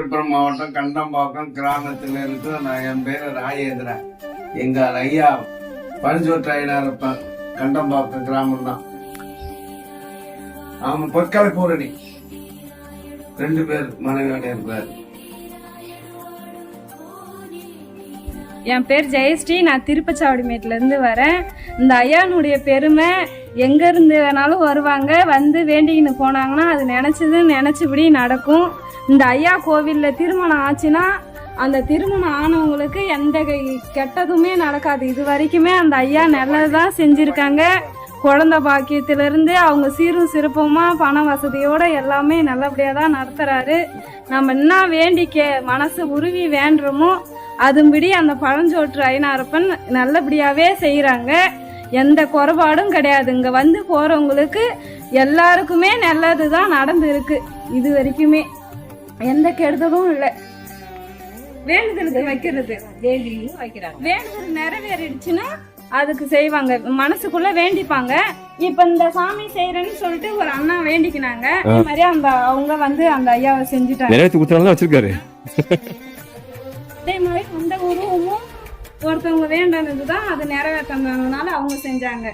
விழுப்புரம் மாவட்டம் கண்டம்பாக்கம் கிராமத்தில் இருக்கிற நான். என் பேரு ராஜேந்திரன். எங்க ஐயா பரிஞ்சோற்றாயினார் இருப்பேன். கண்டம்பாக்கம் கிராமம் தான். அவன் பொற்கால பூரணி 2 பேர் மனைவியோட இருப்பார். என் பேர் ஜெயஸ்ரீ. நான் திருப்பச்சாவடிமேட்ல இருந்து வரேன். இந்த ஐயானுடைய பெருமை எங்க இருந்து வேணாலும் வருவாங்க, வந்து வேண்டிக்கின்னு போனாங்கன்னா அது நினைச்சபடி நடக்கும். இந்த ஐயா கோவில்ல திருமணம் ஆச்சுன்னா அந்த திருமணம் ஆனவங்களுக்கு எந்த கெட்டதுமே நடக்காது. இது வரைக்குமே அந்த ஐயா நல்லதுதான் செஞ்சிருக்காங்க. குழந்தை பாக்கியத்திலிருந்து அவங்க சீரும் சிறப்புமா பண வசதியோட எல்லாமே நல்லபடியா தான் நடத்துறாரு. நம்ம என்ன வேண்டிக்க மனசு உருவி வேண்டுறோமோ அதுபடி அந்த பழஞ்சோற்று ஐனாரப்பன் நல்லபடியாவே செய்யறாங்க. எந்த குறைபாடும் கிடையாது. இங்க வந்து போறவங்களுக்கு எல்லாருக்குமே நல்லதுதான் நடந்து இருக்கு. இது வரைக்குமே எந்த கெடுதலும் இல்லை. வேண்டுதலுக்கு வைக்கிறது வேண்டுதல் நிறைவேறிடுச்சுன்னா அதுக்கு செய்வாங்க. மனசுக்குள்ள வேண்டிப்பாங்க. இப்ப இந்த சாமி செய்யறேன்னு சொல்லிட்டு ஒரு அண்ணா வேண்டிக்கினாங்க. அதே மாதிரி அவங்க வந்து அந்த ஐயாவை செஞ்சுட்டாங்க. வச்சிருக்காரு. அதே மாதிரி அந்த உருவமும் ஒருத்தவங்க வேண்டதுதான் அது நிறைவேற்றதுனால அவங்க செஞ்சாங்க.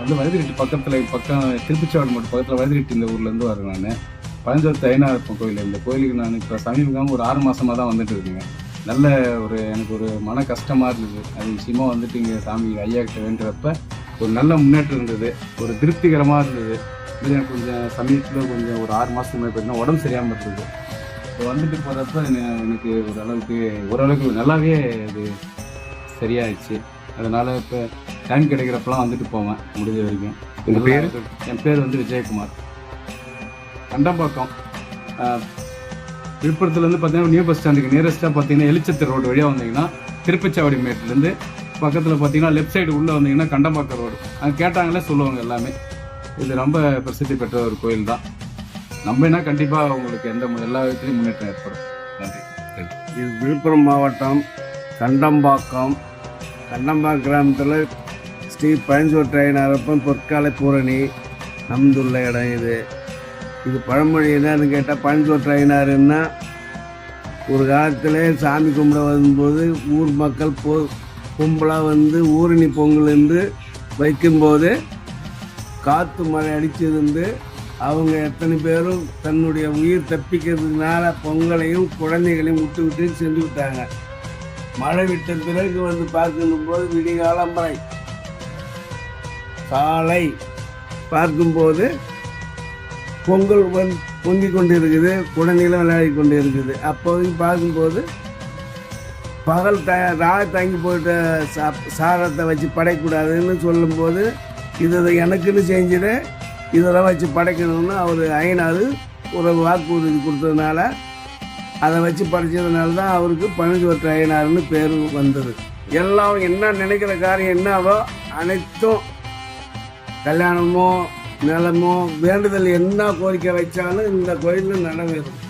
வந்து வயதுரெட்டி பக்கத்தில் திருப்பிச்சாவடி மட்டும் பக்கத்தில் வயதுரெட்டி இந்த ஊர்லேருந்து வரேன் நான். பழஞ்சோத்து ஐயனாரப்பன் கோயில். இந்த கோயிலுக்கு நான் இப்போ சமீபமாக ஒரு 6 மாதமாக தான் வந்துட்டு இருக்கேங்க. நல்ல எனக்கு ஒரு மன கஷ்டமாக இருந்தது. அது விஷயமா வந்துட்டு இங்கே சாமி ஐயா கிட்ட வேண்டுறப்ப ஒரு நல்ல முன்னேற்றம் இருந்தது, ஒரு திருப்திகரமாக இருந்தது. இது எனக்கு கொஞ்சம் சமீபத்தில் கொஞ்சம் ஒரு 6 மாதத்துக்கு மேலே பார்த்தீங்கன்னா உடம்பு சரியாமல் இருந்தது. இப்போ வந்துட்டு போகிறப்ப எனக்கு ஓரளவுக்கு நல்லாவே அது சரியாயிடுச்சு. அதனால் இப்போ டைம் கிடைக்கிறப்பெல்லாம் வந்துட்டு போவேன் முடிஞ்ச வரைக்கும். உங்கள் பேர்? என் பேர் வந்து விஜயகுமார். கண்டம்பாக்கம் விழுப்புரத்துலேருந்து பார்த்தீங்கன்னா நியூ பஸ் ஸ்டாண்டுக்கு நியரஸ்ட்டாக பார்த்தீங்கன்னா எலிச்சத்து ரோடு வழியாக வந்தீங்கன்னா திருப்பச்சாவடி மேட்லேருந்து பக்கத்தில் பார்த்தீங்கன்னா லெஃப்ட் சைடு உள்ளே வந்தீங்கன்னா கண்டம்பாக்கம் ரோடு. அங்கே கேட்டாங்களே சொல்லுவாங்க எல்லாமே. இது ரொம்ப பிரசித்தி பெற்ற ஒரு கோயில் தான். நம்பினா கண்டிப்பாக உங்களுக்கு எல்லா விதத்துலையும் முன்னேற்றம் ஏற்படும். நன்றி. இது விழுப்புரம் மாவட்டம் கண்டம்பாக்கம் கிராமத்தில் ஸ்ரீ பழஞ்சோற்று ஐயனாரப்பன் பொற்கால பூரணி அமைந்துள்ள இடம் இது. இது பழமொழி என்னன்னு கேட்டால், பழஞ்சோற்று ஐயனாருன்னா ஒரு காலத்தில் சாமி கும்பிட வரும்போது ஊர் மக்கள் கும்பலாக வந்து ஊரணி பொங்கல் என்று வைக்கும்போது காற்று மழை அடிச்சிருந்து அவங்க எத்தனை பேரும் தன்னுடைய உயிர் தப்பிக்கிறதுனால பொங்கலையும் குழந்தைகளையும் விட்டு சென்று விட்டாங்க. மழை விட்ட பிறகு வந்து பார்க்கும்போது விடிகாலம்பரை காலை பார்க்கும்போது பொங்கல் பொங்கி கொண்டு இருக்குது, குழந்தைகளும் விளையாடி கொண்டு இருக்குது. அப்போதைக்கு பார்க்கும்போது பகல் தாங்கி போயிட்ட சாரத்தை வச்சு படைக்கூடாதுன்னு சொல்லும்போது, இது எனக்குன்னு செஞ்சுட்டு இதெல்லாம் வச்சு படைக்கணும்னு அவர் ஐயனார் ஒரு வாக்குறுதி கொடுத்ததுனால அதை வச்சு படைச்சதுனால தான் அவருக்கு பழஞ்சோற்று ஐயனார்னு பேர் வந்தது. எல்லாம் என்ன நினைக்கிற காரியம் என்னவோ அனைத்தும் கல்யாணமோ நிலமோ வேண்டுதல் என்ன கோரிக்கை வச்சாலும் இந்த கோயிலில் நடவேறும்.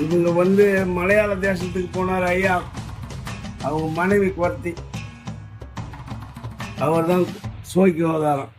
இவங்க வந்து மலையாள தேசத்துக்கு போனார் ஐயா. அவங்க மனைவி குவர்த்தி, அவர் தான் சோய்க்கு அவதாரம்.